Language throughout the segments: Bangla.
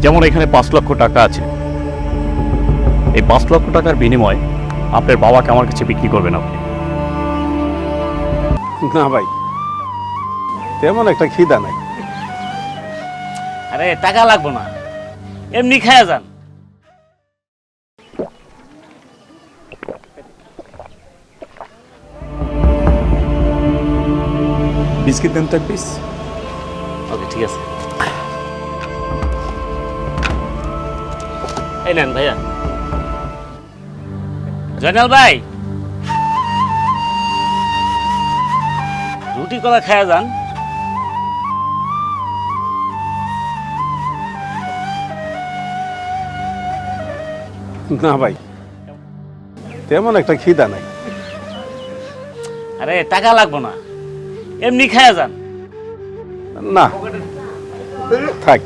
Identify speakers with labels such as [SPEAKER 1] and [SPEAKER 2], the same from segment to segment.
[SPEAKER 1] যেমন এখানে 5 লক্ষ টাকা আছে, এই 5 লক্ষ টাকার বিনিময়ে আপনার বাবাকে আমার কাছে বিক্রি করবেন আপনি।
[SPEAKER 2] না ভাই, তেমন একটা খিদা নাই।
[SPEAKER 3] আরে টাকা লাগবো না, এমনি খায়া যান।
[SPEAKER 2] বিস্কিট দেন তো এক পিস।
[SPEAKER 3] ওকে ঠিক আছে, এই নেন ভাইয়া। জয়নাল ভাই, রুটি কলা খায়া যান।
[SPEAKER 2] না ভাই, তেমন একটা খিদা নাই।
[SPEAKER 3] আরে টাকা লাগবো না, এমনি খায়া যান।
[SPEAKER 2] না থাক।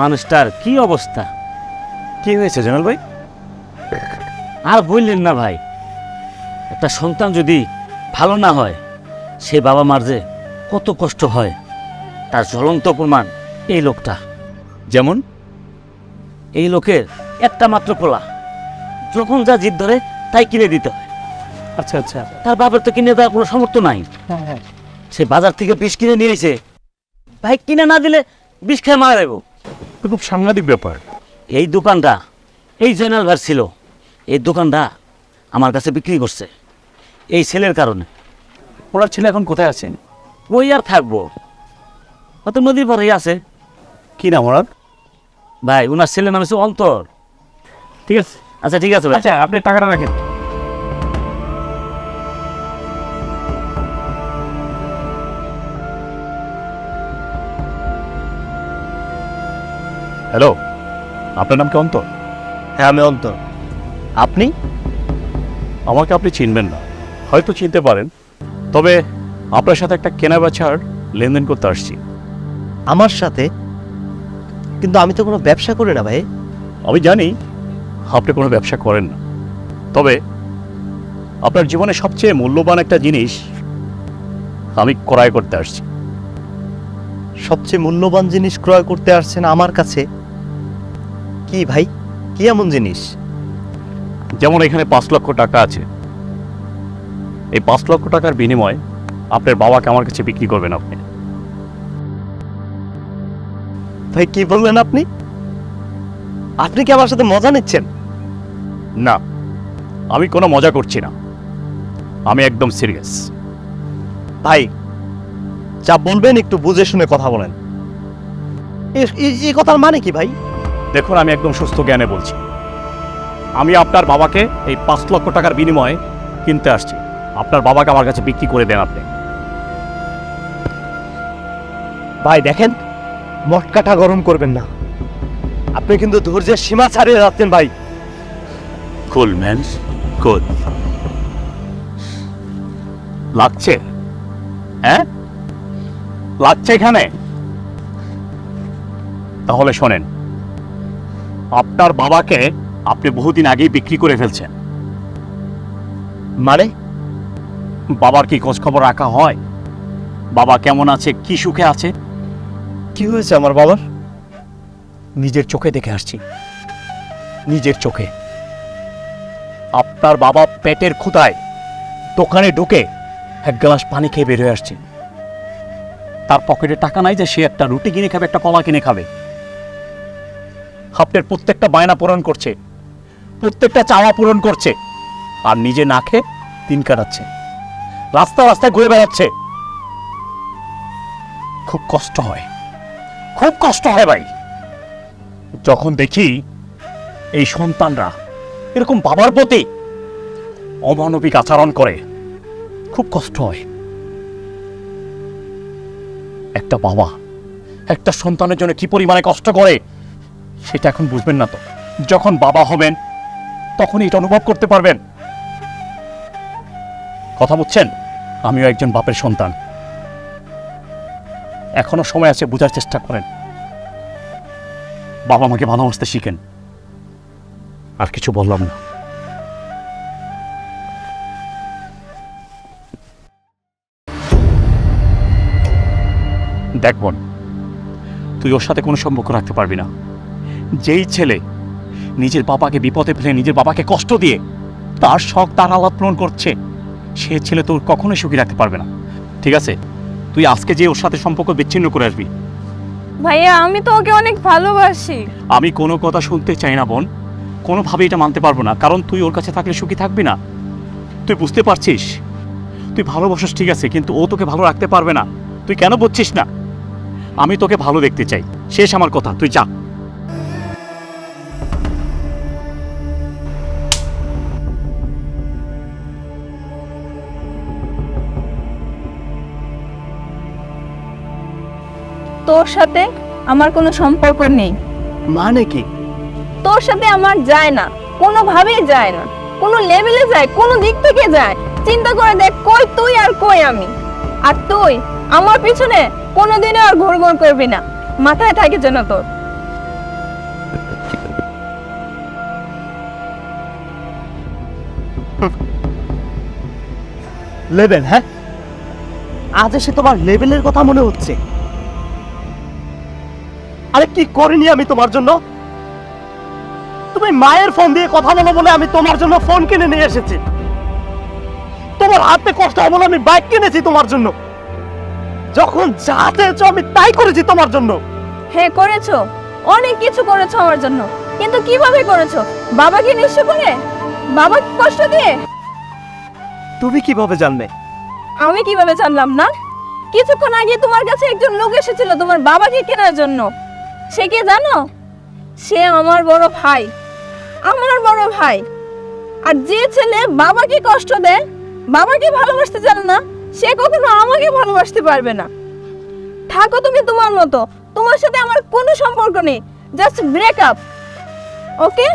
[SPEAKER 3] মানুষটার কি অবস্থা!
[SPEAKER 1] কি হয়েছে জয়নাল ভাই?
[SPEAKER 3] আর বললেন না ভাই, একটা সন্তান যদি ভালো না হয়, সে বাবা মার যে কত কষ্ট হয় তার জ্বলন্ত প্রমাণ এই লোকটা।
[SPEAKER 1] যেমন?
[SPEAKER 3] এই লোকের একটা মাত্র পোলা, যখন যা জিদ ধরে তাই কিনে দিতে হয়।
[SPEAKER 1] আচ্ছা আচ্ছা।
[SPEAKER 3] তার বাবার তো কিনে দেওয়ার কোনো সামর্থ্য নাই। সে বাজার থেকে বিষ কিনে নিয়েছে, ভাই কিনে না দিলে বিষ খেয়ে মারা যাবো।
[SPEAKER 1] খুব সাংঘাতিক ব্যাপার।
[SPEAKER 3] এই দোকানটা এই জয়নাল ভাই ছিল, এই দোকানটা আমার কাছে বিক্রি করছে এই ছেলের কারণে।
[SPEAKER 1] ওনার ছেলে এখন কোথায় আছেন?
[SPEAKER 3] ওই আর থাকবো, অত নদীর পরেই আছে।
[SPEAKER 1] কি নাম ওনার?
[SPEAKER 3] ভাই ওনার ছেলের নাম হচ্ছে অন্তর।
[SPEAKER 1] ঠিক আছে।
[SPEAKER 3] আচ্ছা ঠিক আছে ভাই।
[SPEAKER 1] আচ্ছা আপনি টাকাটা রাখেন। হ্যালো, আপনার নাম কি অন্তর?
[SPEAKER 4] হ্যাঁ আমি অন্তর। আপনি?
[SPEAKER 1] আমাকে আপনি চিনবেন না, হয়তো চিনতে পারেন, তবে আপনার সাথে একটা কেনা বেচার লেনদেন করতে আসছি।
[SPEAKER 4] আমার সাথে? কিন্তু আমি তো কোনো ব্যবসা করি না ভাই।
[SPEAKER 1] আমি জানি আপনি কোনো ব্যবসা করেন না, তবে আপনার জীবনে সবচেয়ে মূল্যবান একটা জিনিস আমি ক্রয় করতে আসছি।
[SPEAKER 4] সবচেয়ে মূল্যবান জিনিস ক্রয় করতে আসছেন আমার কাছে? কি ভাই, কি এমন জিনিস?
[SPEAKER 1] যেমন এখানে 5 লক্ষ টাকা আছে, এই 5 লক্ষ টাকার বিনিময়ে আপনার বাবাকে আমার কাছে বিক্রি করবেন আপনি।
[SPEAKER 4] ভাই কি বললেন আপনি? আপনি কি আমার সাথে মজা নিচ্ছেন?
[SPEAKER 1] না, আমি কোনো মজা করছি না, আমি একদম সিরিয়াস।
[SPEAKER 4] ভাই যা বলবেন একটু বুঝে শুনে কথা বলেন। এই কথার মানে কি ভাই?
[SPEAKER 1] দেখুন, আমি একদম সুস্থ জ্ঞানে বলছি, আমি আপনার বাবাকে এই 5 লক্ষ টাকার বিনিময়ে কিনতে আসছি। আপনার বাবাকে আমার কাছে বিক্রি করে দেন আপনি।
[SPEAKER 4] ভাই দেখেন, মটকাটা গরম করবেন না, আপনি কিন্তু ধৈর্যের সীমা ছাড়িয়ে যাচ্ছেন ভাই।
[SPEAKER 1] কুল ম্যান, কুল। লাগছে? হ্যাঁ লাগছে এখানে? তাহলে শোনেন, আপনার বাবাকে আপনি বহুদিন আগেই বিক্রি করে ফেলছেন।
[SPEAKER 4] মানে?
[SPEAKER 1] বাবার কি খোঁজ খবর রাখা হয়? বাবা কেমন আছে, কি সুখে আছে?
[SPEAKER 4] কি হয়েছে আমার বাবার?
[SPEAKER 1] নিজের চোখে দেখে আসছি, নিজের চোখে। আপনার বাবা পেটের ক্ষুধায় দোকানে ঢুকে 1 গ্লাস পানি খেয়ে বের হয়ে আসছে। তার পকেটে টাকা নাই যে সে একটা রুটি কিনে খাবে, একটা কলা কিনে খাবে। আপনার প্রত্যেকটা বায়না পূরণ করছে, প্রত্যেকটা চাওয়া পূরণ করছে, আর নিজে না খেয়ে দিন কাটাচ্ছে, রাস্তা রাস্তায় ঘুরে বেড়াচ্ছে। খুব কষ্ট হয়, খুব কষ্ট হয় ভাই, যখন দেখি এই সন্তানরা এরকম বাবার প্রতি অমানবিক আচরণ করে। খুব কষ্ট হয়। একটা বাবা একটা সন্তানের জন্য কি পরিমাণে কষ্ট করে সেটা এখন বুঝবেন না, তো যখন বাবা হবেন তখনই এটা অনুভব করতে পারবেন। কথা বুঝছেন? আমিও একজন বাপের সন্তান, এখনো সময় আছে, বোঝার চেষ্টা করেন। বাবা মাকে ভালোবাসতে শিখেন। আর কিছু বললাম না। দেখ বোন, তুই ওর সাথে কোনো সম্পর্ক রাখতে পারবি না। যেই ছেলে নিজের বাবাকে বিপদে ফেলে নিজের বাবাকে কষ্ট দিয়ে তার শখ তার আলাদ পূরণ করছে, সে ছেলে তোর কখনোই সুখী রাখতে পারবে না। ঠিক আছে, তুই আজকে যে ওর সাথে সম্পর্ক বিচ্ছিন্ন করে আসবি।
[SPEAKER 5] ভাইয়া আমি তো ওকে অনেক ভালোবাসি।
[SPEAKER 1] আমি কোনো কথা শুনতে চাই না বোন, কোনোভাবেই এটা মানতে পারবো না, কারণ তুই ওর কাছে থাকলে সুখী থাকবি না। তুই বুঝতে পারছিস? তুই ভালোবাসিস ঠিক আছে, কিন্তু ও তোকে ভালো রাখতে পারবে না। তুই কেন বুঝছিস না? আমি তোকে ভালো দেখতে চাই, শেষ আমার কথা, তুই যা।
[SPEAKER 5] তোর সাথে আমার কোনো সম্পর্ক নেই।
[SPEAKER 4] মানে কি?
[SPEAKER 5] তোর সাথে আমার যায় না, কোনোভাবেই যায় না, কোনো লেভেলে যায়, কোনো দিক থেকে যায়। চিন্তা করে দেখ, কই তুই আর কই আমি। আর তুই আমার পিছনে কোনোদিনও আর ঘুর ঘুর করবি না, মাথায় থাকে যেন তোর।
[SPEAKER 4] লেভেল? হ্যাঁ, আজ এসে তোমার লেভেলের কথা মনে হচ্ছে? আরে কি করিনি আমি তোমার জন্য? তুমি মায়ের ফোন দিয়ে কথা বলো বলে আমি তোমার জন্য ফোন কিনে নিয়ে এসেছি। তোমার হাতে কষ্ট হবে বলে আমি বাইক কিনেছি তোমার জন্য। যখন যা চেয়েছো আমি তাই করেছি তোমার জন্য।
[SPEAKER 5] হ্যাঁ করেছো, অনেক কিছু করেছো আমার জন্য, কিন্তু কিভাবে করেছো? বাবাকে নিঃস্ব করে, বাবাকে কষ্ট দিয়ে?
[SPEAKER 4] তুমি কিভাবে জানবে?
[SPEAKER 5] আমি কিভাবে জানলাম না? কিছুক্ষণ আগে তোমার কাছে একজন লোক এসেছিল তোমার বাবাকে কেনার জন্য। সে কে জানো? সে আমার বড় ভাই, আমার বড় ভাই। আর যে ছেলে বাবাকে কষ্ট দেয়, বাবাকে ভালোবাসতে জানে না, সে কখনো আমাকে ভালোবাসতে পারবে না। থাকো তুমি তোমার মতো, তোমার সাথে আমার কোনো সম্পর্ক নেই। জাস্ট ব্রেক আপ, ওকে?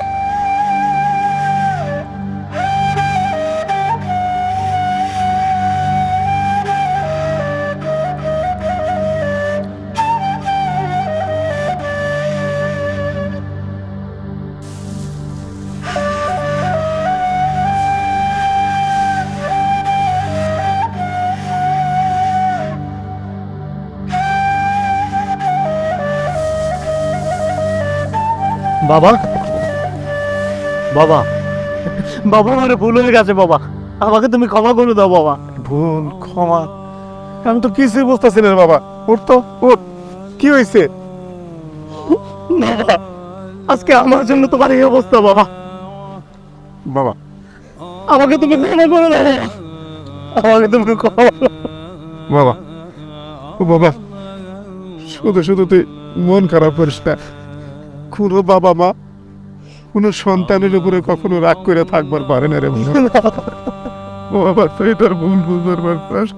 [SPEAKER 4] বাবা, বাবা, বাবা, আমার ভুল হয়ে গেছে বাবা, আমাকে তুমি ক্ষমা করে দাও বাবা।
[SPEAKER 2] ভুল, ক্ষমা? আমি তো কিছুই বুঝতেছি না বাবা। ওর তো ওর কি হয়েছে?
[SPEAKER 4] বাবা, আজকে আমার জন্য তোমার এই অবস্থা বাবা।
[SPEAKER 2] বাবা,
[SPEAKER 4] আমাকে তুমি ক্ষমা করে দাও বাবা। আমাকে তুমি ক্ষমা করো।
[SPEAKER 2] বাবা, ও বাবা, শুধু শুধু তুই মন খারাপ করিস না। কোনো বাবা মা কোনো সন্তানের উপরে কখনো রাগ করে থাকবার পারে না রে। ও বাবা, তুই তোর ভুল বুঝবার পারছিস।